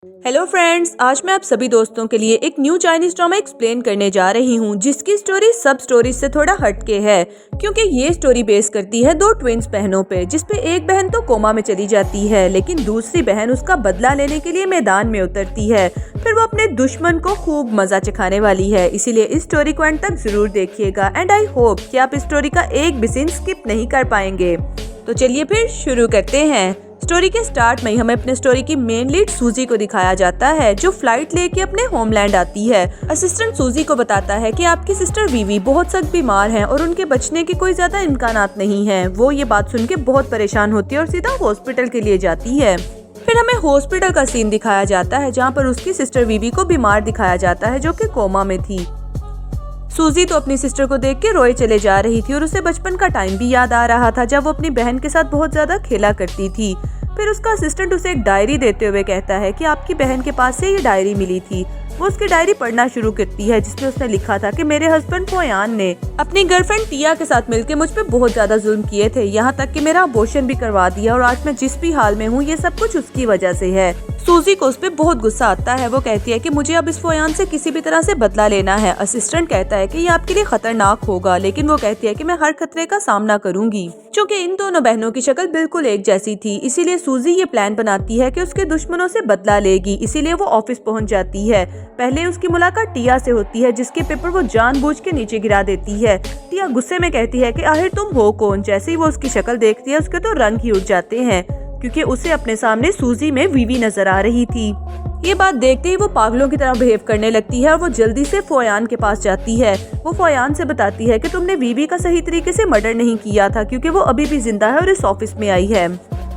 Hello friends, आज मैं आप सभी दोस्तों के लिए एक न्यू चाइनीज ड्रामा एक्सप्लेन करने जा रही हूँ जिसकी स्टोरी सब स्टोरीज से थोड़ा हटके है, क्योंकि ये स्टोरी बेस करती है दो ट्विंस बहनों पे, जिसपे एक बहन तो कोमा में चली जाती है लेकिन दूसरी बहन उसका बदला लेने के लिए मैदान में उतरती है। फिर वो अपने दुश्मन को खूब मजा चखाने वाली है, इसीलिए इस स्टोरी को एंड तक जरूर देखिएगा एंड आई होप कि आप इस स्टोरी का एक भी सीन स्किप नहीं कर पाएंगे। तो चलिए फिर शुरू करते हैं। स्टोरी के स्टार्ट में ही हमें अपने स्टोरी की मेन लीड सूजी को दिखाया जाता है, जो फ्लाइट लेके अपने होमलैंड आती है। असिस्टेंट सूजी को बताता है कि आपकी सिस्टर वीवी बहुत सख्त बीमार हैं और उनके बचने के कोई ज्यादा इम्कानात नहीं हैं। वो ये बात सुन के बहुत परेशान होती है और सीधा हॉस्पिटल के लिए जाती है। फिर हमें हॉस्पिटल का सीन दिखाया जाता है जहाँ पर उसकी सिस्टर वीवी को बीमार दिखाया जाता है, जो कि कोमा में थी। सूजी तो अपनी सिस्टर को देख के रोए चले जा रही थी और उसे बचपन का टाइम भी याद आ रहा था जब वो अपनी बहन के साथ बहुत ज्यादा खेला करती थी। फिर उसका असिस्टेंट उसे एक डायरी देते हुए कहता है कि आपकी बहन के पास से ये डायरी मिली थी। वो उसकी डायरी पढ़ना शुरू करती है जिसमें उसने लिखा था कि मेरे हस्बैंड फोयान ने अपनी गर्लफ्रेंड टिया के साथ मिलकर मुझ पे बहुत ज्यादा जुल्म किए थे, यहाँ तक कि मेरा अबॉर्शन भी करवा दिया और आज मैं जिस भी हाल में हूँ ये सब कुछ उसकी वजह से है। सूजी को उस पे बहुत गुस्सा आता है। वो कहती है कि मुझे अब इस फोयान से किसी भी तरह से बदला लेना है। असिस्टेंट कहता है कि ये आपके लिए खतरनाक होगा, लेकिन वो कहती है कि मैं हर खतरे का सामना करूंगी। क्योंकि इन दोनों बहनों की शक्ल बिल्कुल एक जैसी थी, इसीलिए सूजी ये प्लान बनाती है कि उसके दुश्मनों से बदला लेगी। इसीलिए वो ऑफिस पहुंच जाती है। पहले उसकी मुलाकात टिया से होती है, जिसके पेपर वो जानबूझ के नीचे गिरा देती है। टिया गुस्से में कहती है कि आखिर तुम हो कौन। जैसे ही वो उसकी शक्ल देखती है उसके तो रंग ही उठ जाते हैं, क्योंकि उसे अपने सामने सूजी में वीवी नजर आ रही थी। ये बात देखते ही वो पागलों की तरह बिहेव करने लगती है और वो जल्दी से फोयान के पास जाती है। वो फोयान से बताती है कि तुमने वीवी का सही तरीके से मर्डर नहीं किया था, क्योंकि वो अभी भी जिंदा है और इस ऑफिस में आई है।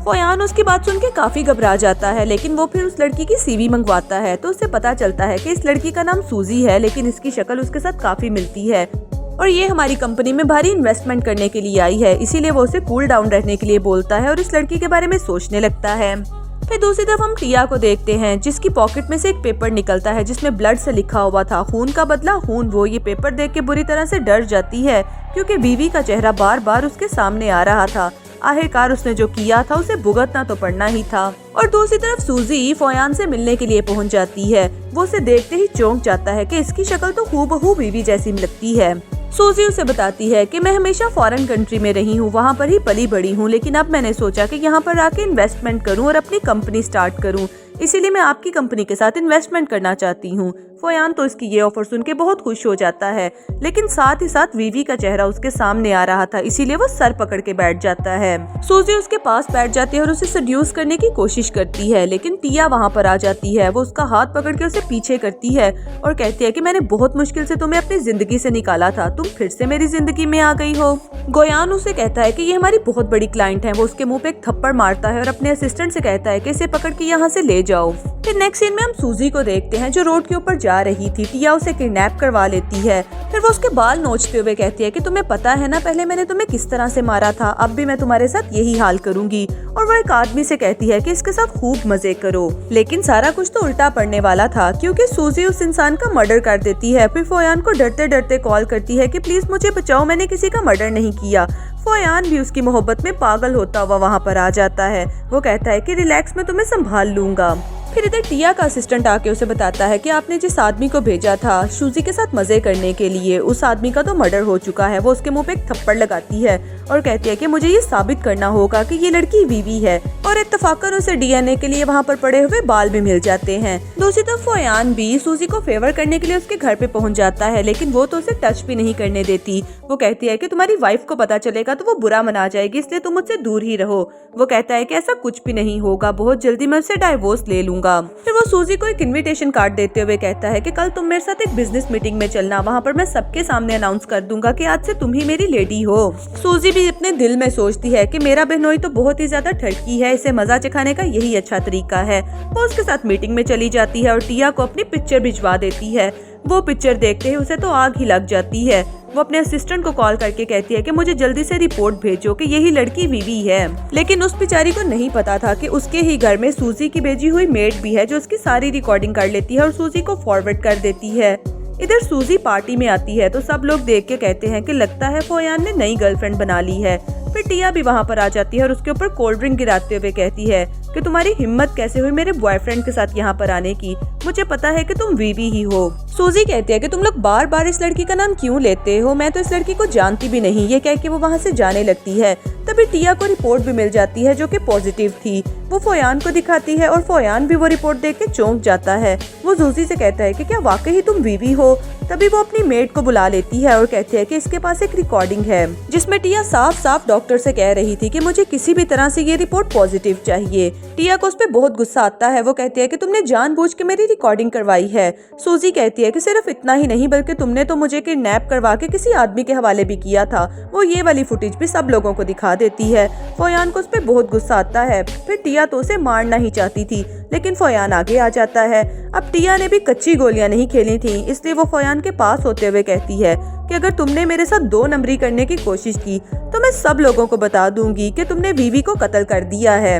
फोयान उसकी बात सुन के काफी घबरा जाता है, लेकिन वो फिर उस लड़की की सीवी मंगवाता है तो उससे पता चलता है कि इस लड़की का नाम सूजी है, लेकिन इसकी शक्ल उसके साथ काफी मिलती है और ये हमारी कंपनी में भारी इन्वेस्टमेंट करने के लिए आई है। इसीलिए वो उसे कूल डाउन रहने के लिए बोलता है और इस लड़की के बारे में सोचने लगता है। फिर दूसरी तरफ हम टिया को देखते हैं, जिसकी पॉकेट में से एक पेपर निकलता है जिसमें ब्लड से लिखा हुआ था खून का बदला खून। वो ये पेपर देख के बुरी तरह से डर जाती है, क्योंकि वीवी का चेहरा बार बार उसके सामने आ रहा था। आखिरकार उसने जो किया था उसे भुगतना तो पड़ना ही था। और दूसरी तरफ सूजी फोयान से मिलने के लिए पहुंच जाती है। वो उसे देखते ही चौंक जाता है कि इसकी शक्ल तो हूबहू वीवी जैसी लगती है। सूजी उसे बताती है कि मैं हमेशा फॉरेन कंट्री में रही हूँ, वहाँ पर ही पली बड़ी हूँ, लेकिन अब मैंने सोचा कि यहाँ पर आके इन्वेस्टमेंट करूँ और अपनी कंपनी स्टार्ट करूँ, इसीलिए मैं आपकी कंपनी के साथ इन्वेस्टमेंट करना चाहती हूँ। फोयान तो इसकी ये ऑफर सुन के बहुत खुश हो जाता है, लेकिन साथ ही साथ वीवी का चेहरा उसके सामने आ रहा था, इसीलिए वो सर पकड़ के बैठ जाता है। सूजी उसके पास बैठ जाती है और उसे सेड्यूस करने की कोशिश करती है, लेकिन टिया वहाँ पर आ जाती है। वो उसका हाथ पकड़ के उसे पीछे करती है और कहती है कि मैंने बहुत मुश्किल से तुम्हें अपनी जिंदगी से निकाला था, तुम फिर से मेरी जिंदगी में आ गई हो। गोयान उसे कहता है कि ये हमारी बहुत बड़ी क्लाइंट है। वो उसके मुंह पे एक थप्पड़ मारता है और अपने असिस्टेंट से कहता है कि इसे पकड़ के यहाँ से ले जाओ। फिर नेक्स्ट सीन में हम सूजी को देखते हैं, जो रोड के ऊपर जा रही थी। टिया उसे किडनैप करवा लेती है। फिर वो उसके बाल नोचते हुए कहती है कि तुम्हें पता है ना पहले मैंने तुम्हें किस तरह से मारा था, अब भी मैं तुम्हारे साथ यही हाल करूंगी। और वो एक आदमी से कहती है कि इसके साथ खूब मजे करो, लेकिन सारा कुछ तो उल्टा पड़ने वाला था, क्योंकि सूजी उस इंसान का मर्डर कर देती है। फिर फोयान को डरते डरते कॉल करती है कि प्लीज मुझे बचाओ, मैंने किसी का मर्डर नहीं किया। फोयान भी उसकी मोहब्बत में पागल होता हुआ वहाँ पर आ जाता है। वो कहता है कि रिलैक्स, मैं तुम्हें संभाल लूंगा। फिर इधर टिया का असिस्टेंट आके उसे बताता है कि आपने जिस आदमी को भेजा था सूजी के साथ मजे करने के लिए, उस आदमी का तो मर्डर हो चुका है। वो उसके मुंह पे एक थप्पड़ लगाती है और कहती है कि मुझे ये साबित करना होगा कि ये लड़की वीवी है। और इत्तेफाकन उसे डीएनए के लिए वहाँ पर पड़े हुए बाल भी मिल जाते हैं। दूसरी तरफ फोयान भी सूजी को फेवर करने के लिए उसके घर पे पहुँच जाता है, लेकिन वो तो उसे टच भी नहीं करने देती। वो कहती है कि तुम्हारी वाइफ को पता चलेगा तो वो बुरा मना जाएगी, इसलिए तुम मुझसे दूर ही रहो। वो कहता है कि ऐसा कुछ भी नहीं होगा, बहुत जल्दी मैं उससे डाइवोर्स ले लूंगा। फिर वो सूजी को एक इनविटेशन कार्ड देते हुए कहता है कि कल तुम मेरे साथ एक बिजनेस मीटिंग में चलना, वहाँ पर मैं सबके सामने अनाउंस कर दूंगा कि आज से तुम ही मेरी लेडी हो। सूजी भी अपने दिल में सोचती है कि मेरा बहनोई तो बहुत ही ज्यादा ठड़की है, इसे मजा चखाने का यही अच्छा तरीका है। वो उसके साथ मीटिंग में चली जाती है और टिया को अपनी पिक्चर भिजवा देती है। वो पिक्चर देखते ही उसे तो आग ही लग जाती है। वो अपने असिस्टेंट को कॉल करके कहती है कि मुझे जल्दी से रिपोर्ट भेजो कि यही लड़की वीवी है। लेकिन उस बेचारी को नहीं पता था कि उसके ही घर में सूजी की भेजी हुई मेड भी है, जो उसकी सारी रिकॉर्डिंग कर लेती है और सूजी को फॉरवर्ड कर देती है। इधर सूजी पार्टी में आती है तो सब लोग देख के कहते हैं कि लगता है फोयान ने नई गर्लफ्रेंड बना ली है। फिर टिया भी वहाँ पर आ जाती है और उसके ऊपर कोल्ड ड्रिंक गिराते हुए कहती है कि तुम्हारी हिम्मत कैसे हुई मेरे बॉयफ्रेंड के साथ यहाँ पर आने की, मुझे पता है कि तुम वीवी ही हो। सूजी कहती है कि तुम लोग बार बार इस लड़की का नाम क्यों लेते हो, मैं तो इस लड़की को जानती भी नहीं। ये कह के वो वहाँ से जाने लगती है। तभी टिया को रिपोर्ट भी मिल जाती है जो कि पॉजिटिव थी। वो फोयान को दिखाती है और फोयान भी वो रिपोर्ट देख के चौंक जाता है। वो सूजी से कहता है कि क्या वाकई ही तुम वीवी हो। तभी वो अपनी मेड को बुला लेती है और कहती है कि इसके पास एक रिकॉर्डिंग है जिसमें टिया साफ साफ डॉक्टर से कह रही थी कि मुझे किसी भी तरह से ये रिपोर्ट पॉजिटिव चाहिए। टिया को उस पे बहुत गुस्सा आता है। वो कहती है कि तुमने जानबूझ के मेरी रिकॉर्डिंग करवाई है। सूजी कहती है कि सिर्फ इतना ही नहीं बल्कि तुमने तो मुझे किडनैप करवा के किसी आदमी के हवाले भी किया था। वो ये वाली फुटेज भी सब लोगों को दिखा देती है। फोयान को उस पे बहुत गुस्सा आता है। फिर टिया तो उसे मारना ही चाहती थी लेकिन फोयान आगे आ जाता है। अब टिया ने भी कच्ची गोलियां नहीं खेली थी, इसलिए वो फोयान के पास होते हुए कहती है कि अगर तुमने मेरे साथ 2 नंबरी करने की कोशिश की तो मैं सब लोगों को बता दूंगी कि तुमने वीवी को कत्ल कर दिया है।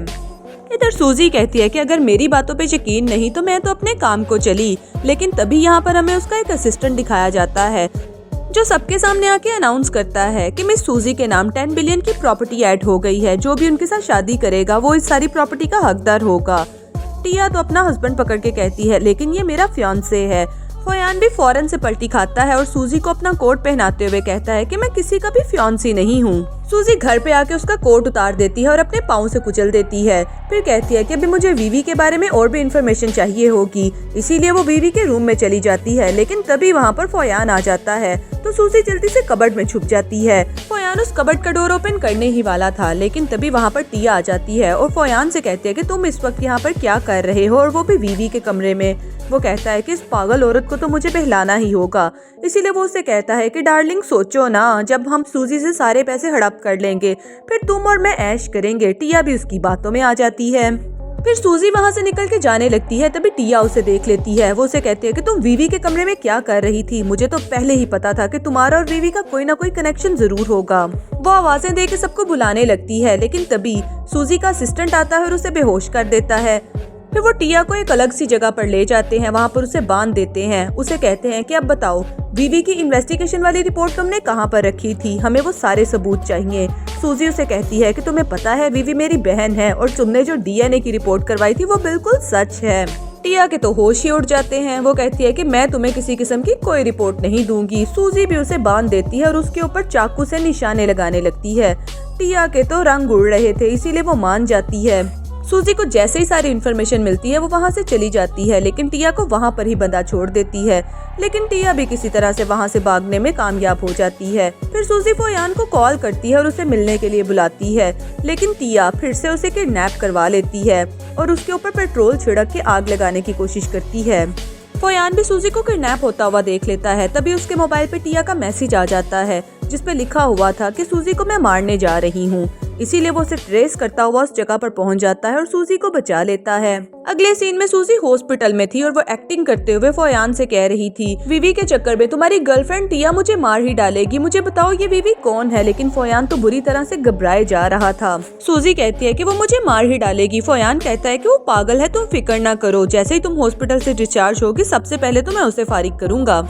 इधर सूजी कहती है कि अगर मेरी बातों पे यकीन नहीं तो मैं तो अपने काम को चली। लेकिन तभी यहाँ पर हमें उसका एक असिस्टेंट दिखाया जाता है जो सबके सामने आके अनाउंस करता है कि मिस सूजी के नाम 10 बिलियन की प्रॉपर्टी ऐड हो गई है। जो भी उनके साथ शादी करेगा वो इस सारी प्रॉपर्टी का हकदार होगा। टिया तो अपना हस्बैंड पकड़ के कहती है लेकिन ये मेरा फियांसे है। फोयान भी फौरन से पलटी खाता है और सूजी को अपना कोट पहनाते हुए कहता है कि मैं किसी का भी फियांसी नहीं हूँ। सूजी घर पे आके उसका कोट उतार देती है और अपने पाँव से कुचल देती है। फिर कहती है कि अभी मुझे वीवी के बारे में और भी इंफॉर्मेशन चाहिए होगी, इसीलिए वो वीवी के रूम में चली जाती है। लेकिन तभी वहाँ पर फोयान आ जाता है तो सूजी जल्दी से कबर्ड में छुप जाती है। फोयान उस कबर्ड का डोर ओपन करने ही वाला था लेकिन तभी वहाँ पर टिया आ जाती है और फोयान से कहती है कि तुम इस वक्त यहाँ पर क्या कर रहे हो, और वो भी वीवी के कमरे में। वो कहता है कि इस पागल औरत को तो मुझे बहलाना ही होगा। इसीलिए वो उसे कहता है कि डार्लिंग सोचो ना, जब हम सूजी से सारे पैसे हड़प कर लेंगे फिर तुम और मैं ऐश करेंगे। टिया भी उसकी बातों में आ जाती है। फिर सूजी वहाँ से निकल के जाने लगती है। तभी टिया उसे देख लेती है। वो उसे कहती है कि तुम वीवी के कमरे में क्या कर रही थी, मुझे तो पहले ही पता था कि तुम्हारा और वीवी का कोई ना कोई कनेक्शन जरूर होगा। वो आवाजें दे के सबको बुलाने लगती है लेकिन तभी सूजी का असिस्टेंट आता है और उसे बेहोश कर देता है। फिर वो टिया को एक अलग सी जगह पर ले जाते हैं, वहाँ पर उसे बांध देते हैं। उसे कहते हैं कि अब बताओ वीवी की इन्वेस्टिगेशन वाली रिपोर्ट तुमने कहाँ पर रखी थी, हमें वो सारे सबूत चाहिए। सूजी उसे कहती है कि तुम्हें पता है वीवी मेरी बहन है और तुमने जो डीएनए की रिपोर्ट करवाई थी वो बिल्कुल सच है। टिया के तो होश ही उड़ जाते हैं। वो कहती है कि मैं तुम्हें किसी किस्म की कोई रिपोर्ट नहीं दूंगी। सूजी भी उसे बांध देती है और उसके ऊपर चाकू से निशाने लगाने लगती है। टिया के तो रंग उड़ रहे थे इसीलिए वो मान जाती है। सूजी को जैसे ही सारी इन्फॉर्मेशन मिलती है वो वहाँ से चली जाती है लेकिन टिया को वहाँ पर ही बंधा छोड़ देती है। लेकिन टिया भी किसी तरह से वहाँ से भागने में कामयाब हो जाती है। फिर सूजी फोयान को कॉल करती है और उसे मिलने के लिए बुलाती है लेकिन टिया फिर से उसे किडनैप करवा लेती है और उसके ऊपर पेट्रोल छिड़क के आग लगाने की कोशिश करती है। फोयान भी सूजी को किडनैप होता हुआ देख लेता है। तभी उसके मोबाइल पे टिया का मैसेज आ जाता है जिसपे लिखा हुआ था कि सूजी को मैं मारने जा रही हूँ। इसीलिए वो उसे ट्रेस करता हुआ उस जगह पर पहुंच जाता है और सूजी को बचा लेता है। अगले सीन में सूजी हॉस्पिटल में थी और वो एक्टिंग करते हुए फोयान से कह रही थी वीवी के चक्कर में तुम्हारी गर्लफ्रेंड टिया मुझे मार ही डालेगी, मुझे बताओ ये वीवी कौन है। लेकिन फोयान तो बुरी तरह से घबराए जा रहा था। सूजी कहती है कि वो मुझे मार ही डालेगी। फोयान कहता है कि वो पागल है, तुम फिक्र ना करो, जैसे ही तुम हॉस्पिटल से डिस्चार्ज होगी सबसे पहले तो मैं उसे फारिग करूंगा।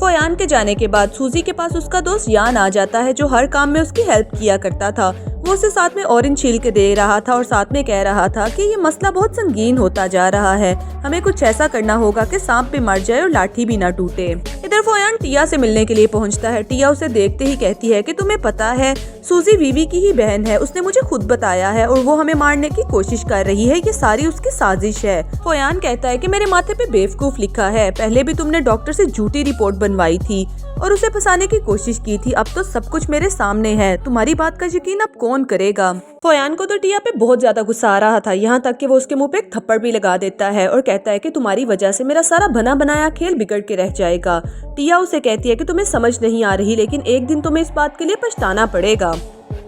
फोयान के जाने के बाद सूजी के पास उसका दोस्त यान आ जाता है जो हर काम में उसकी हेल्प किया करता था। वो उसे साथ में ऑरेंज छील के दे रहा था और साथ में कह रहा था कि ये मसला बहुत संगीन होता जा रहा है, हमें कुछ ऐसा करना होगा कि सांप भी मर जाए और लाठी भी ना टूटे। इधर फोयान टिया से मिलने के लिए पहुंचता है। टिया उसे देखते ही कहती है कि तुम्हें पता है सूजी वीवी की ही बहन है, उसने मुझे खुद बताया है और वो हमें मारने की कोशिश कर रही है, ये सारी उसकी साजिश है। फोयान कहता है कि मेरे माथे पे बेवकूफ लिखा है, पहले भी तुमने डॉक्टर से झूठी रिपोर्ट बनवाई थी और उसे फंसाने की कोशिश की थी, अब तो सब कुछ मेरे सामने है, तुम्हारी बात का यकीन अब कौन करेगा। फोयान को तो टिया पे बहुत ज्यादा गुस्सा आ रहा था, यहाँ तक कि वो उसके मुंह पे एक थप्पड़ भी लगा देता है और कहता है कि तुम्हारी वजह से मेरा सारा बना बनाया खेल बिगड़ के रह जाएगा। टिया उसे कहती है कि तुम्हें समझ नहीं आ रही, लेकिन एक दिन तुम्हें इस बात के लिए पछताना पड़ेगा।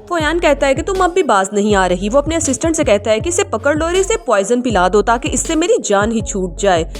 फोयान कहता है कि तुम अब भी बाज नहीं आ रही। वो अपने असिस्टेंट से कहता है कि इसे पकड़ लो और इसे पॉइजन पिला दो ताकि इससे मेरी जान ही छूट जाए।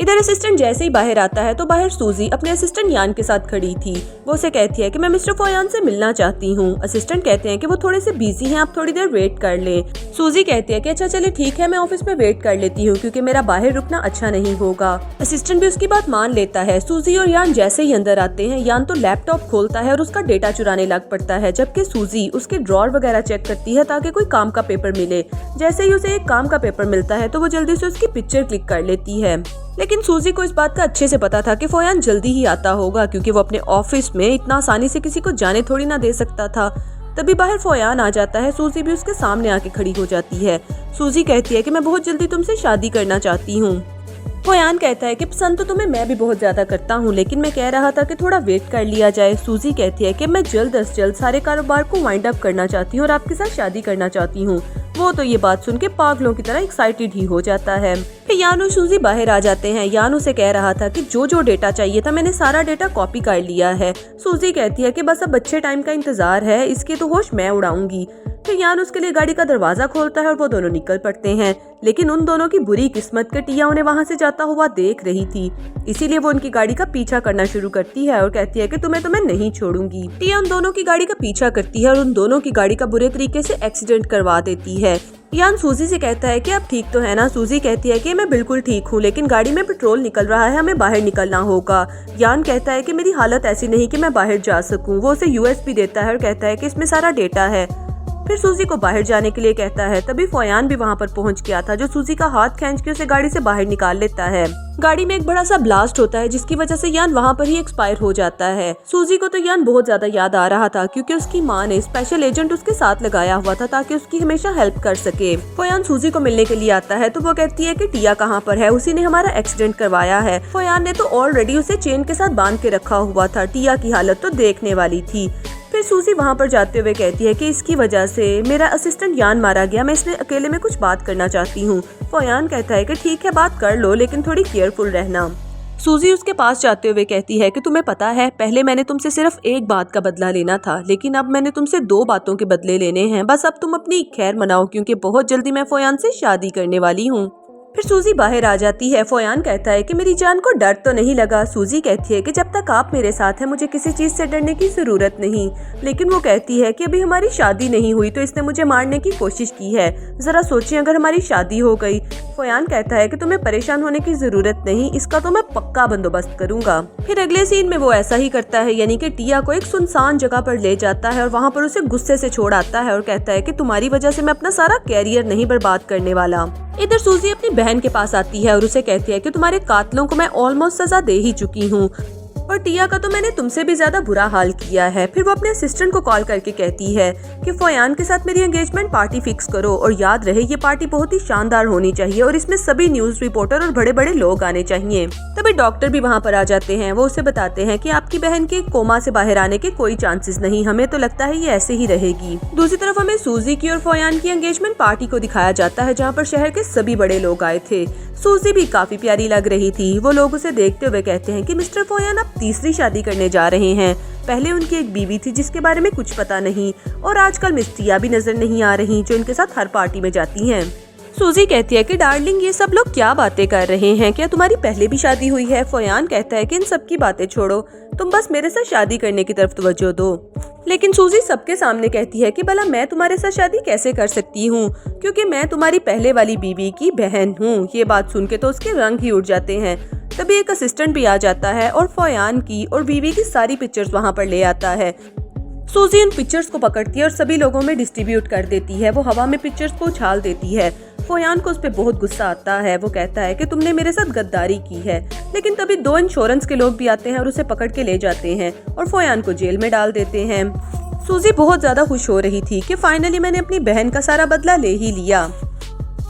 इधर असिस्टेंट जैसे ही बाहर आता है तो बाहर सूजी अपने असिस्टेंट यान के साथ खड़ी थी। वो उसे कहती है कि मैं मिस्टर फोयान से मिलना चाहती हूँ। असिस्टेंट कहते हैं कि वो थोड़े से बिजी हैं, आप थोड़ी देर वेट कर ले। सूजी कहती है कि अच्छा चले ठीक है, मैं ऑफिस में वेट कर लेती हूँ क्योंकि मेरा बाहर रुकना अच्छा नहीं होगा। असिस्टेंट भी उसकी बात मान लेता है। सूजी और यान जैसे ही अंदर आते हैं, यान तो लैपटॉप खोलता है और उसका डेटा चुराने लग पड़ता है, जबकि सूजी उसके ड्रॉर वगैरह चेक करती है ताकि कोई काम का पेपर मिले। जैसे ही उसे एक काम का पेपर मिलता है तो वो जल्दी से उसकी पिक्चर क्लिक कर लेती है। लेकिन सूजी को इस बात का अच्छे से पता था कि फोयान जल्दी ही आता होगा क्योंकि वो अपने ऑफिस में इतना आसानी से किसी को जाने थोड़ी ना दे सकता था। तभी बाहर फोयान आ जाता है। सूजी भी उसके सामने आके खड़ी हो जाती है। सूजी कहती है कि मैं बहुत जल्दी तुमसे शादी करना चाहती हूँ। फोयान कहता है कि पसंद तो तुम्हें मैं भी बहुत ज्यादा करता हूँ, लेकिन मैं कह रहा था कि थोड़ा वेट कर लिया जाए। सूजी कहती है कि मैं जल्द से जल्द सारे कारोबार को वाइंड अप करना चाहती हूँ और आपके साथ शादी करना चाहती हूँ। वो तो ये बात सुन के पागलों की तरह एक्साइटेड ही हो जाता है। फिर यान और सूजी बाहर आ जाते हैं। यान उसे कह रहा था कि जो जो डेटा चाहिए था मैंने सारा डेटा कॉपी कर लिया है। सूजी कहती है कि बस अब अच्छे टाइम का इंतजार है, इसके तो होश मैं उड़ाऊंगी। फिर यान उसके लिए गाड़ी का दरवाजा खोलता है और वो दोनों निकल पड़ते हैं। लेकिन उन दोनों की बुरी किस्मत के टिया उन्हें वहाँ से जाता हुआ देख रही थी, इसीलिए वो उनकी गाड़ी का पीछा करना शुरू करती है और कहती है कि तुम्हें तो मैं नहीं छोड़ूंगी। टिया उन दोनों की गाड़ी का पीछा करती है और उन दोनों की गाड़ी का बुरे तरीके से एक्सीडेंट करवा देती है। यान सूजी से कहता है कि आप ठीक तो है ना। सूजी कहती है कि मैं बिल्कुल ठीक हूँ, लेकिन गाड़ी में पेट्रोल निकल रहा है, हमें बाहर निकलना होगा। यान कहता है कि मेरी हालत ऐसी नहीं कि मैं बाहर जा सकूँ। वो उसे यूएसबी देता है और कहता है कि इसमें सारा डेटा है। फिर सूजी को बाहर जाने के लिए कहता है। तभी फोयान भी वहाँ पर पहुँच गया था, जो सूजी का हाथ खींच के उसे गाड़ी से बाहर निकाल लेता है। गाड़ी में एक बड़ा सा ब्लास्ट होता है जिसकी वजह से यान वहाँ पर ही एक्सपायर हो जाता है। सूजी को तो यान बहुत ज्यादा याद आ रहा था क्योंकि उसकी माँ ने स्पेशल एजेंट उसके साथ लगाया हुआ था ताकि उसकी हमेशा हेल्प कर सके। फोयान सूजी को मिलने के लिए आता है तो वो कहती है कि टिया कहाँ पर है, उसी ने हमारा एक्सीडेंट करवाया है। फोयान ने तो ऑलरेडी उसे चेन के साथ बांध के रखा हुआ था। टिया की हालत तो देखने वाली थी। फिर सूजी वहाँ पर जाते हुए कहती है कि इसकी वजह से मेरा असिस्टेंट यान मारा गया, मैं इसमें अकेले में कुछ बात करना चाहती हूँ। फोयान कहता है कि ठीक है बात कर लो, लेकिन थोड़ी केयरफुल रहना। सूजी उसके पास जाते हुए कहती है कि तुम्हें पता है पहले मैंने तुमसे सिर्फ एक बात का बदला लेना था, लेकिन अब मैंने तुमसे 2 बातों के बदले लेने हैं। बस अब तुम अपनी खैर मनाओ क्योंकि बहुत जल्दी मैं फोयान से शादी करने वाली हूँ। फिर सूजी बाहर आ जाती है। फोयान कहता है कि मेरी जान को डर तो नहीं लगा। सूजी कहती है कि जब तक आप मेरे साथ हैं मुझे किसी चीज से डरने की जरूरत नहीं। लेकिन वो कहती है कि अभी हमारी शादी नहीं हुई तो इसने मुझे मारने की कोशिश की है, जरा सोचिए अगर हमारी शादी हो गई। फोयान कहता है कि तुम्हें परेशान होने की जरूरत नहीं, इसका तो मैं पक्का बंदोबस्त करूंगा। फिर अगले सीन में वो ऐसा ही करता है, यानी कि टिया को एक सुनसान जगह पर ले जाता है और वहाँ पर उसे गुस्से से छोड़ आता है और कहता है कि तुम्हारी वजह से मैं अपना सारा कैरियर नहीं बर्बाद करने वाला। इधर सूजी अपनी बहन के पास आती है और उसे कहती है कि तुम्हारे कातलों को मैं ऑलमोस्ट सजा दे ही चुकी हूँ और टिया का तो मैंने तुमसे भी ज्यादा बुरा हाल किया है। फिर वो अपने असिस्टेंट को कॉल करके कहती है कि फोयान के साथ मेरी एंगेजमेंट पार्टी फिक्स करो और याद रहे ये पार्टी बहुत ही शानदार होनी चाहिए और इसमें सभी न्यूज रिपोर्टर और बड़े बड़े लोग आने चाहिए। तभी डॉक्टर भी वहाँ पर आ जाते हैं। वो उसे बताते हैं कि आपकी बहन के कोमा से बाहर आने के कोई चांसेस नहीं, हमें तो लगता है ये ऐसे ही रहेगी। दूसरी तरफ हमें सूजी की और फोयान की एंगेजमेंट पार्टी को दिखाया जाता है जहाँ पर शहर के सभी बड़े लोग आए थे। सूजी भी काफी प्यारी लग रही थी। वो लोग उसे देखते हुए कहते हैं कि मिस्टर फोयान अब तीसरी शादी करने जा रहे हैं। पहले उनकी एक बीवी थी जिसके बारे में कुछ पता नहीं और आजकल मिस टिया भी नजर नहीं आ रही जो इनके साथ हर पार्टी में जाती हैं। सूजी कहती है कि डार्लिंग ये सब लोग क्या बातें कर रहे हैं, क्या तुम्हारी पहले भी शादी हुई है? फोयान कहता है कि इन सब की बातें छोड़ो, तुम बस मेरे साथ शादी करने की तरफ तवज्जो दो। लेकिन सूजी सबके सामने कहती है कि भला मैं तुम्हारे साथ शादी कैसे कर सकती हूँ क्योंकि मैं तुम्हारी पहले वाली बीवी की बहन हूँ। ये बात सुन के तो उसके रंग ही उड़ जाते हैं। तभी एक असिस्टेंट भी आ जाता है और फोयान की और बीवी की सारी पिक्चर्स वहाँ पर ले आता है। सूजी उन पिक्चर्स को पकड़ती है और सभी लोगों में डिस्ट्रीब्यूट कर देती है। वो हवा में पिक्चर्स को उछाल देती है। फोयान को उस पर बहुत गुस्सा आता है। वो कहता है कि तुमने मेरे साथ गद्दारी की है। लेकिन तभी 2 इंश्योरेंस के लोग भी आते हैं और उसे पकड़ के ले जाते हैं और फोयान को जेल में डाल देते हैं। सूजी बहुत ज्यादा खुश हो रही थी कि फाइनली मैंने अपनी बहन का सारा बदला ले ही लिया।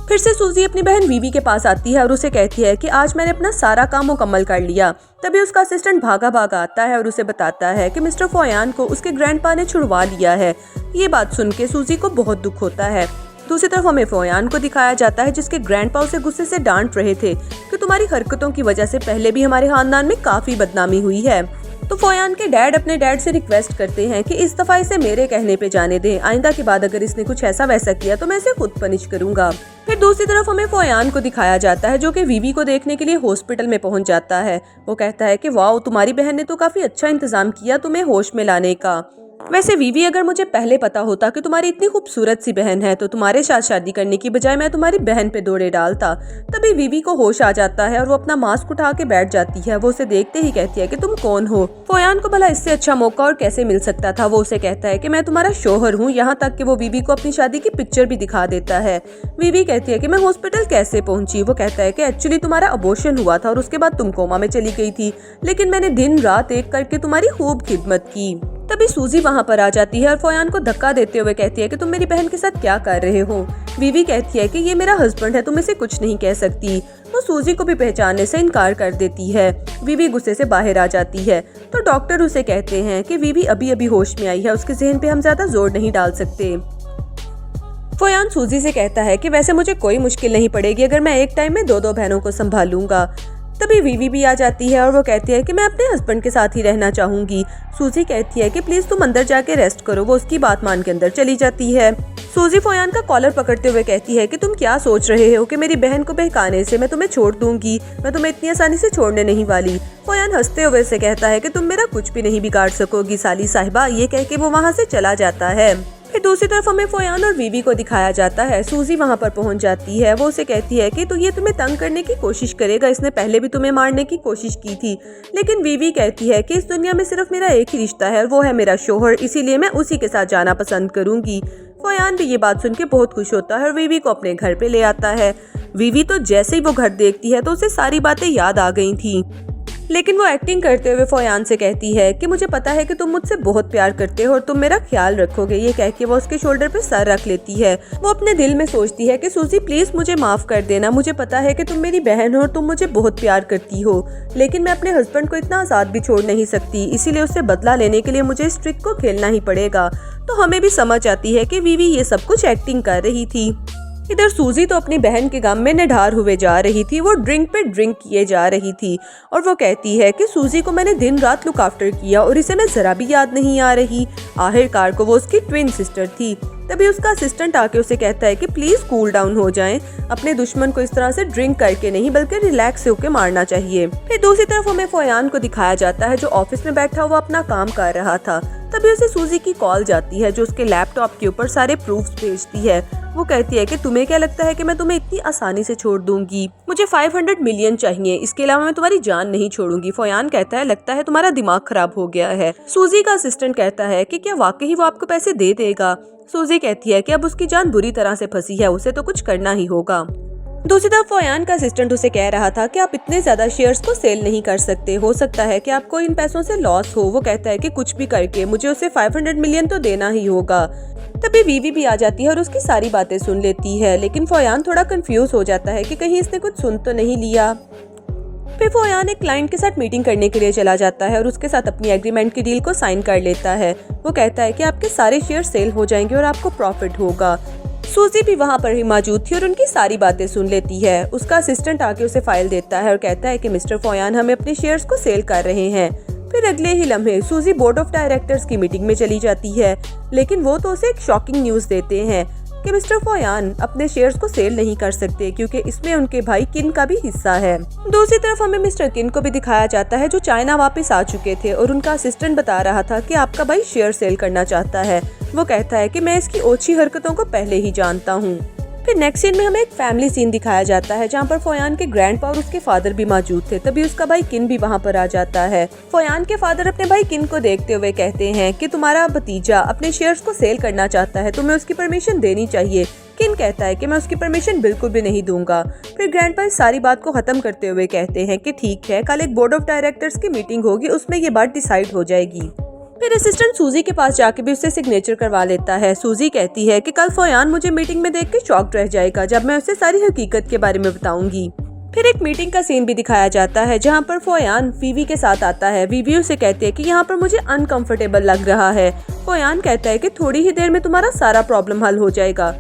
फिर से सूजी अपनी बहन वीवी के पास आती है और उसे कहती है कि आज मैंने अपना सारा काम मुकम्मल कर लिया। तभी उसका असिस्टेंट भागा भागा आता है और उसे बताता है कि मिस्टर फोयान को उसके ग्रैंडपा ने छुड़वा लिया है। ये बात सुन के सूजी को बहुत दुख होता है। दूसरी तरफ हमें फोयान को दिखाया जाता है जिसके ग्रैंडपा उसे गुस्से से डांट रहे थे कि तुम्हारी हरकतों की वजह से पहले भी हमारे खानदान में काफी बदनामी हुई है। तो फोयान के डैड अपने डैड से रिक्वेस्ट करते हैं कि इस दफा इसे मेरे कहने पे जाने दें, आइंदा के बाद अगर इसने कुछ ऐसा वैसा किया तो मैं इसे खुद पनिश करूंगा। फिर दूसरी तरफ हमें फोयान को दिखाया जाता है जो कि वीवी को देखने के लिए हॉस्पिटल में पहुंच जाता है। वो कहता है कि वाह, तुम्हारी बहन ने तो काफी अच्छा इंतजाम किया तुम्हें होश में लाने का। वैसे वीवी, अगर मुझे पहले पता होता कि तुम्हारी इतनी खूबसूरत सी बहन है तो तुम्हारे साथ शादी करने की बजाय मैं तुम्हारी बहन पे दौड़े डालता। तभी वीवी को होश आ जाता है और वो अपना मास्क उठा के बैठ जाती है। वो उसे देखते ही कहती है कि तुम कौन हो। फोयान को भला इससे अच्छा मौका और कैसे मिल सकता था। वो उसे कहता है कि मैं तुम्हारा शोहर हूँ। यहाँ तक कि वो वीवी को अपनी शादी की पिक्चर भी दिखा देता है। वीवी कहती है कि मैं हॉस्पिटल कैसे पहुंची। वो कहता है कि एक्चुअली तुम्हारा अबॉर्शन हुआ था और उसके बाद तुम कोमा में चली गई थी, लेकिन मैंने दिन रात एक करके तुम्हारी खूब खिदमत की। तभी सूजी वहाँ पर आ जाती है और फोयान को धक्का देते हुए कहती है कि तुम मेरी बहन के साथ क्या कर रहे हो। वीवी कहती है कि ये मेरा हस्बैंड है, तुम इसे कुछ नहीं कह सकती। वो सूजी को भी पहचानने से इनकार कर देती है। वीवी गुस्से से बाहर आ जाती है तो डॉक्टर उसे कहते हैं कि वीवी अभी अभी होश में आई है, उसके जहन पे हम ज्यादा जोर नहीं डाल सकते। फोयान सूजी से कहता है कि वैसे मुझे कोई मुश्किल नहीं पड़ेगी अगर मैं एक टाइम में दो बहनों को संभालूंगा। तभी वीवी भी आ जाती है और वो कहती है कि मैं अपने हस्बैंड के साथ ही रहना चाहूंगी। सूजी कहती है कि प्लीज तुम अंदर जाके रेस्ट करो। वो उसकी बात मान के अंदर चली जाती है। सूजी फोयान का कॉलर पकड़ते हुए कहती है कि तुम क्या सोच रहे हो कि मेरी बहन को बहकाने से मैं तुम्हें छोड़ दूंगी। मैं तुम्हें इतनी आसानी से छोड़ने नहीं वाली। फोयान हंसते हुए से कहता है कि तुम मेरा कुछ भी नहीं बिगाड़ सकोगी साली साहिबा। ये कह के वो वहाँ से चला जाता है। फिर दूसरी तरफ हमें फोयान और वीवी को दिखाया जाता है। सूजी वहाँ पर पहुँच जाती है। वो उसे कहती है कि तो ये तुम्हें तंग करने की कोशिश करेगा, इसने पहले भी तुम्हें मारने की कोशिश की थी। लेकिन वीवी कहती है कि इस दुनिया में सिर्फ मेरा एक ही रिश्ता है और वो है मेरा शोहर, इसीलिए मैं उसी के साथ जाना पसंद करूंगी। फोयान भी ये बात सुन के बहुत खुश होता है और वीवी को अपने घर पे ले आता है। वीवी तो जैसे ही वो घर देखती है तो उसे सारी बातें याद आ गई थी, लेकिन वो एक्टिंग करते हुए फोयान से कहती है कि मुझे पता है कि तुम मुझसे बहुत प्यार करते हो और तुम मेरा ख्याल रखोगे। ये कह के वो उसके शोल्डर पे सर रख लेती है। वो अपने दिल में सोचती है कि सूजी प्लीज मुझे माफ कर देना, मुझे पता है कि तुम मेरी बहन हो और तुम मुझे बहुत प्यार करती हो, लेकिन मैं अपने हस्बैंड को इतना आजाद भी छोड़ नहीं सकती, इसीलिए उससे बदला लेने के लिए मुझे इस ट्रिक को खेलना ही पड़ेगा। तो हमें भी समझ आती है कि वीवी ये सब कुछ एक्टिंग कर रही थी। इधर सूजी तो अपनी बहन के गम में निढार हुए जा रही थी। वो ड्रिंक पे ड्रिंक किए जा रही थी और वो कहती है कि सूजी को मैंने दिन रात लुक आफ्टर किया और इसे मैं जरा भी याद नहीं आ रही। आखिरकार को वो उसकी ट्विन सिस्टर थी। तभी उसका असिस्टेंट आके उसे कहता है कि प्लीज कूल डाउन हो जाएं, अपने दुश्मन को इस तरह से ड्रिंक करके नहीं बल्कि रिलैक्स होकर मारना चाहिए। फिर दूसरी तरफ हमें फोयान को दिखाया जाता है जो ऑफिस में बैठा हुआ अपना काम कर रहा था। तभी उसे सूजी की कॉल जाती है जो उसके लैपटॉप के ऊपर सारे प्रूफ्स भेजती है। वो कहती है कि तुम्हें क्या लगता है कि मैं तुम्हें इतनी आसानी से छोड़ दूंगी। मुझे 500 मिलियन चाहिए, इसके अलावा मैं तुम्हारी जान नहीं छोड़ूंगी। फोयान कहता है लगता है तुम्हारा दिमाग खराब हो गया है। सूजी का असिस्टेंट कहता है कि क्या वाकई वो आपको पैसे दे देगा। सूजी कहती है कि अब उसकी जान बुरी तरह से फंसी है, उसे तो कुछ करना ही होगा। दूसरी तरफ फोयान का असिस्टेंट उसे कह रहा था कि आप इतने ज्यादा शेयर्स को सेल नहीं कर सकते, हो सकता है कि आपको इन पैसों से लॉस हो। वो कहता है कि कुछ भी करके मुझे उसे 500 मिलियन तो देना ही होगा। तभी वीवी भी आ जाती है और उसकी सारी बातें सुन लेती है, लेकिन फोयान थोड़ा कंफ्यूज हो जाता है कि कहीं इसने कुछ सुन तो नहीं लिया। फिर फोयान एक क्लाइंट के साथ मीटिंग करने के लिए चला जाता है और उसके साथ अपनी एग्रीमेंट की डील को साइन कर लेता है। वो कहता है कि आपके सारे शेयर सेल हो जाएंगे और आपको प्रॉफिट होगा। सूजी भी वहाँ पर ही मौजूद थी और उनकी सारी बातें सुन लेती है। उसका असिस्टेंट आके उसे फाइल देता है और कहता है कि मिस्टर फोयान हमें अपने शेयर्स को सेल कर रहे हैं। फिर अगले ही लम्हे सूजी बोर्ड ऑफ डायरेक्टर्स की मीटिंग में चली जाती है, लेकिन वो तो उसे एक शॉकिंग न्यूज देते हैं कि मिस्टर फोयान अपने शेयर्स को सेल नहीं कर सकते क्योंकि इसमें उनके भाई किन का भी हिस्सा है। दूसरी तरफ हमें मिस्टर किन को भी दिखाया जाता है जो चाइना वापस आ चुके थे और उनका असिस्टेंट बता रहा था कि आपका भाई शेयर सेल करना चाहता है। वो कहता है कि मैं इसकी ओछी हरकतों को पहले ही जानता हूँ। फिर नेक्स्ट सीन में हमें एक फैमिली सीन दिखाया जाता है जहाँ पर फोयान के ग्रैंडपा और उसके फादर भी मौजूद थे। तभी उसका भाई किन भी वहाँ पर आ जाता है। फोयान के फादर अपने भाई किन को देखते हुए कहते हैं कि तुम्हारा भतीजा अपने शेयर्स को सेल करना चाहता है, तुम्हें उसकी परमिशन देनी चाहिए। किन कहता है कि मैं उसकी परमिशन बिल्कुल भी नहीं दूंगा। फिर ग्रैंडपा इस सारी बात को खत्म करते हुए कहते हैं कि ठीक है, कल एक बोर्ड ऑफ डायरेक्टर्स की मीटिंग होगी, उसमें ये बात डिसाइड हो जाएगी। फिर असिस्टेंट सूजी के पास जाके भी उससे सिग्नेचर करवा लेता है। सूजी कहती है कि कल फोयान मुझे मीटिंग में देख के शॉक्ड रह जाएगा जब मैं उसे सारी हकीकत के बारे में बताऊंगी। फिर एक मीटिंग का सीन भी दिखाया जाता है जहाँ पर फोयान वीवी के साथ आता है। वीवी उसे कहती है कि यहाँ पर मुझे अनकंफर्टेबल लग रहा है। फोयान कहता है कि थोड़ी ही देर में तुम्हारा सारा प्रॉब्लम हल हो जाएगा।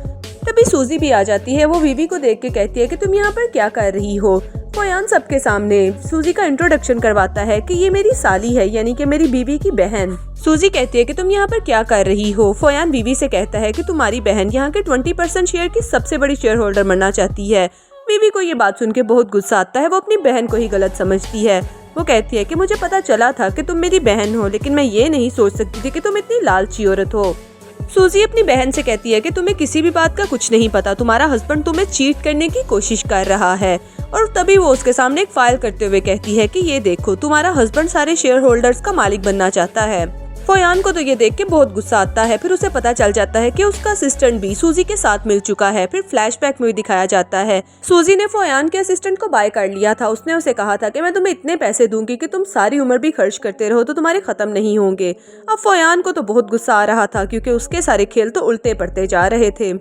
तभी सूजी भी आ जाती है। वो वीवी को देख के कहती है कि तुम यहाँ पर क्या कर रही हो। फोयान सबके सामने सूजी का इंट्रोडक्शन करवाता है कि ये मेरी साली है, यानी कि मेरी बीवी की बहन। सूजी कहती है कि तुम यहाँ पर क्या कर रही हो। फोयान बीवी से कहता है कि तुम्हारी बहन यहाँ के 20% शेयर की सबसे बड़ी शेयर होल्डर बनना चाहती है। बीवी को ये बात सुन के बहुत गुस्सा आता है, वो अपनी बहन को ही गलत समझती है। वो कहती है कि मुझे पता चला था कि तुम मेरी बहन हो, लेकिन मैं ये नहीं सोच सकती थी कि तुम इतनी लालची औरत हो। सूजी अपनी बहन से कहती है कि तुम्हें किसी भी बात का कुछ नहीं पता, तुम्हारा हस्बैंड तुम्हें चीट करने की कोशिश कर रहा है। और तभी वो उसके सामने एक फाइल करते हुए कहती है कि ये देखो, तुम्हारा हस्बैंड सारे शेयर होल्डर्स का मालिक बनना चाहता है। फोयान को तो ये देख के बहुत गुस्सा आता है। फिर उसे पता चल जाता है कि उसका असिस्टेंट भी सूजी के साथ मिल चुका है। फिर फ्लैशबैक में दिखाया जाता है सूजी ने फोयान के असिस्टेंट को बाय कर लिया था। उसने उसे कहा था कि मैं तुम्हें इतने पैसे दूंगी कि तुम सारी उम्र भी खर्च करते रहो तो तुम्हारे खत्म नहीं होंगे। अब फोयान को तो बहुत गुस्सा आ रहा था क्योंकि उसके सारे खेल तो उल्टे पड़ते जा रहे थे।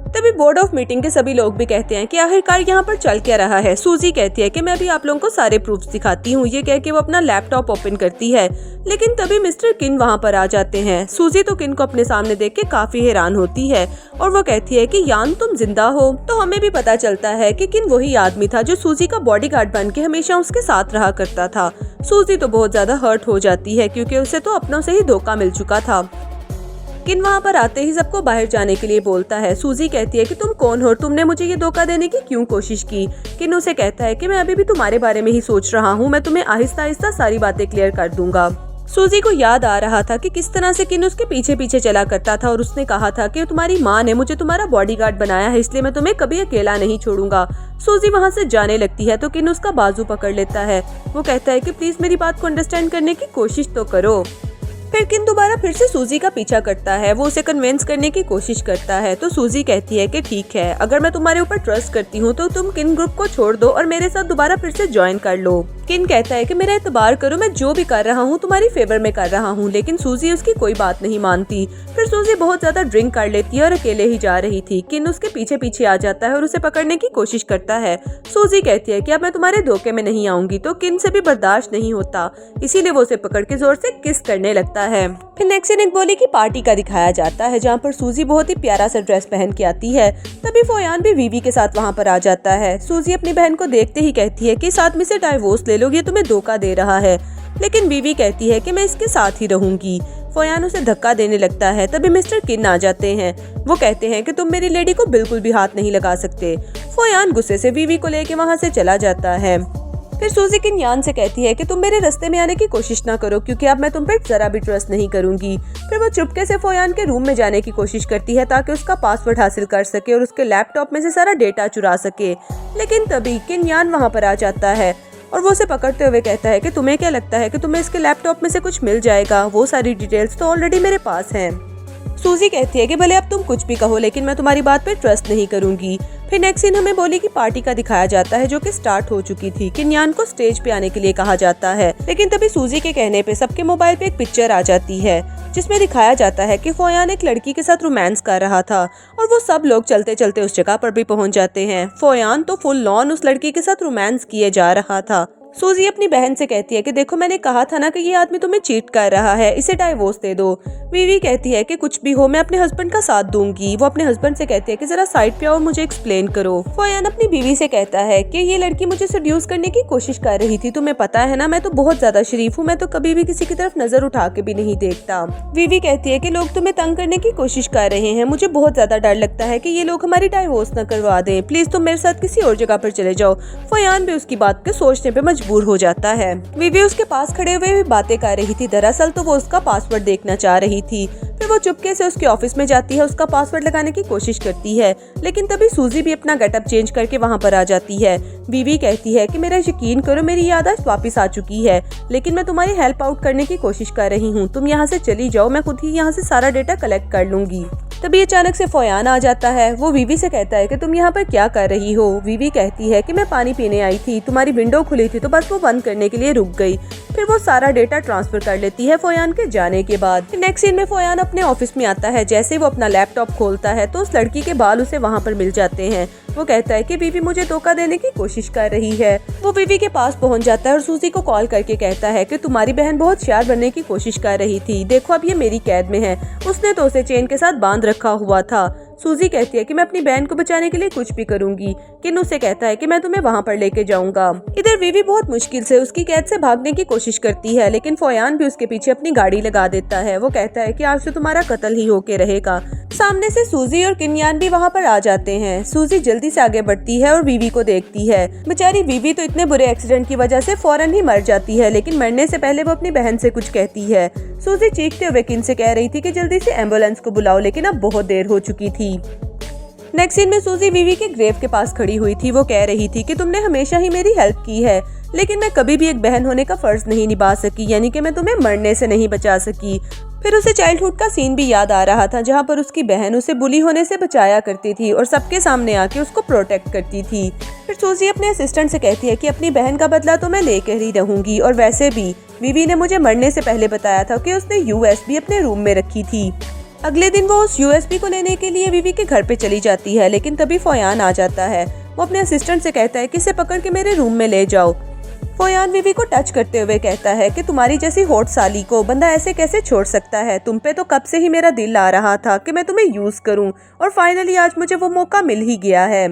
तभी बोर्ड ऑफ मीटिंग के सभी लोग भी कहते हैं कि आखिरकार यहाँ पर चल क्या रहा है। सूजी कहती है कि मैं अभी आप लोगों को सारे प्रूफ्स दिखाती हूँ। ये कह के वो अपना लैपटॉप ओपन करती है, लेकिन तभी मिस्टर किन वहाँ पर आ जाते हैं। सूजी तो किन को अपने सामने देख के काफी हैरान होती है और वो कहती है कि यान तुम जिंदा हो। तो हमें भी पता चलता है कि किन वही आदमी था जो सूजी का बॉडीगार्ड बन के हमेशा उसके साथ रहा करता था। सूजी तो बहुत ज्यादा हर्ट हो जाती है क्योंकि उसे तो अपनों से ही धोखा मिल चुका था। किन वहाँ पर आते ही सबको बाहर जाने के लिए बोलता है। सूजी कहती है कि तुम कौन हो, तुमने मुझे ये धोखा देने की क्यों कोशिश की। किन उसे कहता है कि मैं अभी भी तुम्हारे बारे में ही सोच रहा हूँ, मैं तुम्हें आहिस्ता आहिस्ता सारी बातें क्लियर कर दूंगा। सूजी को याद आ रहा था कि किस तरह से किन उसके पीछे पीछे चला करता था और उसने कहा था कि तुम्हारी माँ ने मुझे तुम्हारा बॉडीगार्ड बनाया है, इसलिए मैं तुम्हें कभी अकेला नहीं छोड़ूंगा। सूजी वहाँ से जाने लगती है तो किन उसका बाजू पकड़ लेता है। वो कहता है कि प्लीज मेरी बात को अंडरस्टैंड करने की कोशिश तो करो। फिर किन दोबारा फिर से सूजी का पीछा करता है। वो उसे कन्विंस करने की कोशिश करता है तो सूजी कहती है कि ठीक है, अगर मैं तुम्हारे ऊपर ट्रस्ट करती हूँ तो तुम किन ग्रुप को छोड़ दो और मेरे साथ दोबारा फिर से ज्वाइन कर लो। किन कहता है कि मेरा एतबार करो, मैं जो भी कर रहा हूँ तुम्हारी फेवर में कर रहा हूँ, लेकिन सूजी उसकी कोई बात नहीं मानती। फिर सूजी बहुत ज्यादा ड्रिंक कर लेती है और अकेले ही जा रही थी। किन उसके पीछे पीछे आ जाता है और उसे पकड़ने की कोशिश करता है। सूजी कहती है कि अब मैं तुम्हारे धोखे में नहीं आऊंगी, तो किन से भी बर्दाश्त नहीं होता, इसीलिए वो उसे पकड़ के जोर से किस करने लगता है। फिर नेक्स्ट सीन एक बोली की पार्टी का दिखाया जाता है जहाँ पर सूजी बहुत ही प्यारा सा ड्रेस पहन के आती है। तभी फोयान भी वीवी के साथ वहाँ पर आ जाता है। सूजी अपनी बहन को देखते ही कहती है कि इस आदमी से डाइवोर्स ले लो, ये तुम्हें धोखा दे रहा है, लेकिन वीवी कहती है कि मैं इसके साथ ही रहूंगी। फोयान उसे धक्का देने लगता है। तभी मिस्टर किन आ जाते हैं। वो कहते हैं कि तुम मेरी लेडी को बिल्कुल भी हाथ नहीं लगा सकते। फोयान गुस्से से वीवी को लेके वहाँ से चला जाता है। फिर सूजी किन यान से कहती है कि तुम मेरे रास्ते में आने की कोशिश ना करो क्योंकि अब मैं तुम पे जरा भी ट्रस्ट नहीं करूंगी। फिर वो चुपके से फोयान के रूम में जाने की कोशिश करती है ताकि उसका पासवर्ड हासिल कर सके और उसके लैपटॉप में से सारा डेटा चुरा सके, लेकिन तभी किन यान वहाँ पर आ जाता है और वो उसे पकड़ते हुए कहता है कि तुम्हें क्या लगता है कि तुम्हें इसके लैपटॉप में से कुछ मिल जाएगा, वो सारी डिटेल्स तो ऑलरेडी मेरे पास हैं। सूजी कहती है कि भले अब तुम कुछ भी कहो, लेकिन मैं तुम्हारी बात पे ट्रस्ट नहीं करूंगी। फिर नेक्स्ट सीन हमें बोली की पार्टी का दिखाया जाता है जो कि स्टार्ट हो चुकी थी। किन्यान को स्टेज पे आने के लिए कहा जाता है, लेकिन तभी सूजी के कहने पे सबके मोबाइल पे एक पिक्चर आ जाती है जिसमें दिखाया जाता है कि फोयान एक लड़की के साथ रोमांस कर रहा था और वो सब लोग चलते चलते उस जगह पर भी पहुंच जाते हैं। फोयान तो फुल लॉन उस लड़की के साथ रोमांस किए जा रहा था। सूजी अपनी बहन से कहती है कि देखो मैंने कहा था ना कि ये आदमी तुम्हें चीट कर रहा है, इसे डाइवोर्स दे दो। वीवी कहती है कि कुछ भी हो मैं अपने हस्बैंड का साथ दूंगी। वो अपने हस्बैंड से कहती है कि जरा साइड पे आओ, मुझे एक्सप्लेन करो। फोयान अपनी बीवी से कहता है कि ये लड़की मुझे सेड्यूस करने की कोशिश कर रही थी, तुम्हें पता है ना मैं तो बहुत ज्यादा शरीफ हूँ, मैं तो कभी भी किसी की तरफ नजर उठा के भी नहीं देखता। वीवी कहती है कि लोग तुम्हें तंग करने की कोशिश कर रहे हैं, मुझे बहुत ज्यादा डर लगता है कि ये लोग हमारी डाइवोर्स न करवा दें, प्लीज तुम मेरे साथ किसी और जगह पर चले जाओ। फोयान भी उसकी बात के सोचने पे मजबूर हो जाता है। वीवी उसके पास खड़े हुए बातें कर रही थी, दरअसल तो वो उसका पासवर्ड देखना चाह रही थी। फिर वो चुपके से उसके ऑफिस में जाती है, उसका पासवर्ड लगाने की कोशिश करती है, लेकिन तभी सूजी भी अपना गेटअप चेंज करके वहाँ पर आ जाती है। वीवी कहती है कि मेरा यकीन करो मेरी याददाश्त वापस आ चुकी है, लेकिन मैं तुम्हारी हेल्प आउट करने की कोशिश कर रही हूँ, तुम यहाँ से चली जाओ, मैं खुद ही यहाँ से सारा डेटा कलेक्ट कर लूंगी। तभी अचानक से फोयान आ जाता है। वो वीवी से कहता है कि तुम यहाँ पर क्या कर रही हो। वीवी कहती है कि मैं पानी पीने आई थी, तुम्हारी विंडो खुली थी तो बस वो बंद करने के लिए रुक गई। फिर वो सारा डेटा ट्रांसफर कर लेती है फोयान के जाने के बाद। नेक्स्ट सीन में फोयान अपने ऑफिस में आता है। जैसे वो अपना लैपटॉप खोलता है तो उस लड़की के बाल उसे वहाँ पर मिल जाते हैं। वो कहता है कि वीवी मुझे धोखा देने की कोशिश कर रही है। वो वीवी के पास पहुँच जाता है और सूजी को कॉल करके कहता है कि तुम्हारी बहन बहुत होशियार बनने की कोशिश कर रही थी, देखो अब ये मेरी कैद में है, उसने तो उसे चेन के साथ बांध रखा हुआ था। सूजी कहती है कि मैं अपनी बहन को बचाने के लिए कुछ भी करूंगी। किन उसे कहता है कि मैं तुम्हें वहाँ पर लेके जाऊंगा। इधर वीवी बहुत मुश्किल से उसकी कैद से भागने की कोशिश करती है, लेकिन फोयान भी उसके पीछे अपनी गाड़ी लगा देता है। वो कहता है कि आज से तुम्हारा कत्ल ही होके रहेगा। सामने से सूजी और किनयान भी वहाँ पर आ जाते हैं। सूजी जल्दी से आगे बढ़ती है और वीवी को देखती है। बेचारी वीवी तो इतने बुरे एक्सीडेंट की वजह से फौरन ही मर जाती है, लेकिन मरने से पहले वो अपनी बहन से कुछ कहती है। सूजी चीखते हुए किन से कह रही थी कि जल्दी से एम्बुलेंस को बुलाओ, लेकिन अब बहुत देर हो चुकी थी। नेक्स्ट सीन में सूजी वीवी के ग्रेव के पास खड़ी हुई थी। वो कह रही थी कि तुमने हमेशा ही मेरी हेल्प की है, लेकिन मैं कभी भी एक बहन होने का फर्ज नहीं निभा सकी, यानी कि मैं तुम्हें मरने से नहीं बचा सकी। फिर उसे चाइल्डहुड का सीन भी याद आ रहा था, जहाँ पर उसकी बहन उसे बुली होने से बचाया करती थी और सबके सामने आके उसको प्रोटेक्ट करती थी। फिर सूजी अपने असिस्टेंट से कहती है कि अपनी बहन का बदला तो मैं लेकर ही रहूंगी, और वैसे भी वीवी ने मुझे मरने से पहले बताया था कि उसने यूएसबी अपने रूम में रखी थी। अगले दिन वो उस यूएसबी को लेने के लिए वीवी के घर पे चली जाती है, लेकिन तभी फोयान आ जाता है। वो अपने असिस्टेंट से कहता है कि इसे पकड़ के मेरे रूम में ले जाओ। फोयान वीवी को टच करते हुए कहता है कि तुम्हारी जैसी होट साली को बंदा ऐसे कैसे छोड़ सकता है। तुम पे तो कब से ही मेरा दिल आ रहा था कि मैं तुम्हें यूज करूं, और फाइनली आज मुझे वो मौका मिल ही गया है।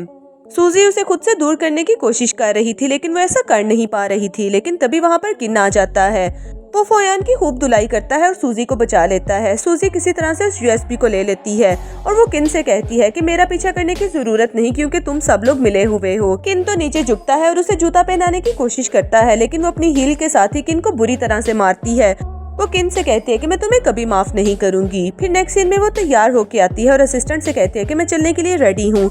सूजी उसे खुद से दूर करने की कोशिश कर रही थी, लेकिन वो ऐसा कर नहीं पा रही थी। लेकिन तभी वहाँ पर किन आ जाता है। वो फोयान की खूब धुलाई करता है और सूजी को बचा लेता है। सूजी किसी तरह से उस यूएसबी को ले लेती है और वो किन से कहती है कि मेरा पीछा करने की जरूरत नहीं, क्योंकि तुम सब लोग मिले हुए हो। किन तो नीचे झुकता है और उसे जूता पहनाने की कोशिश करता है, लेकिन वो अपनी हील के साथ ही किन को बुरी तरह से मारती है। वो किन से कहती है कि मैं तुम्हें कभी माफ नहीं करूंगी। फिर नेक्स्ट सीन में वो तैयार होके आती है और असिस्टेंट से कहती है कि मैं चलने के लिए रेडी हूँ।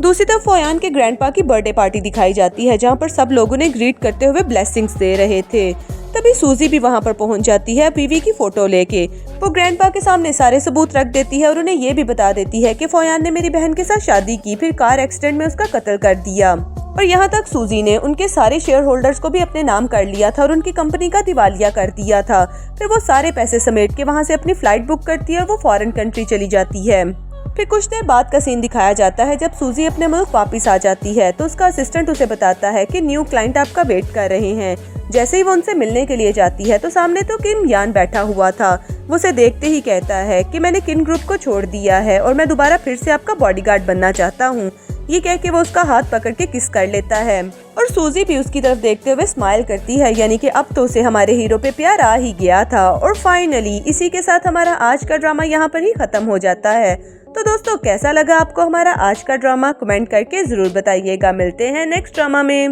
दूसरी तरफ फोयान के ग्रैंडपा की बर्थडे पार्टी दिखाई जाती है, जहाँ पर सब लोगों ने ग्रीट करते हुए ब्लेसिंग्स दे रहे थे। तभी सूजी भी वहाँ पर पहुँच जाती है वीवी की फोटो लेके। वो ग्रैंडपा के सामने सारे सबूत रख देती है और उन्हें ये भी बता देती है कि फोयान ने मेरी बहन के साथ शादी की, फिर कार एक्सीडेंट में उसका कत्ल कर दिया। और यहाँ तक सूजी ने उनके सारे शेयर होल्डर्स को भी अपने नाम कर लिया था और उनकी कंपनी का दिवालिया कर दिया था। फिर वो सारे पैसे समेट के वहाँ से अपनी फ्लाइट बुक करती है और वो फॉरेन कंट्री चली जाती है। फिर कुछ देर बाद का सीन दिखाया जाता है जब सूजी अपने मुल्क वापस आ जाती है, तो उसका असिस्टेंट उसे बताता है कि न्यू क्लाइंट आपका वेट कर रहे हैं। जैसे ही वो उनसे मिलने के लिए जाती है तो सामने तो किन यान बैठा हुआ था। वो उसे देखते ही कहता है कि मैंने किन ग्रुप को छोड़ दिया है और मैं दोबारा फिर से आपका बॉडीगार्ड बनना चाहता हूँ। ये कह के वो उसका हाथ पकड़ के किस कर लेता है और सूजी भी उसकी तरफ देखते हुए स्माइल करती है, यानी कि अब तो उसे हमारे हीरो पे प्यार आ ही गया था। और फाइनली इसी के साथ हमारा आज का ड्रामा यहाँ पर ही खत्म हो जाता है। तो दोस्तों, कैसा लगा आपको हमारा आज का ड्रामा? कमेंट करके जरूर बताइएगा। मिलते हैं नेक्स्ट ड्रामा में।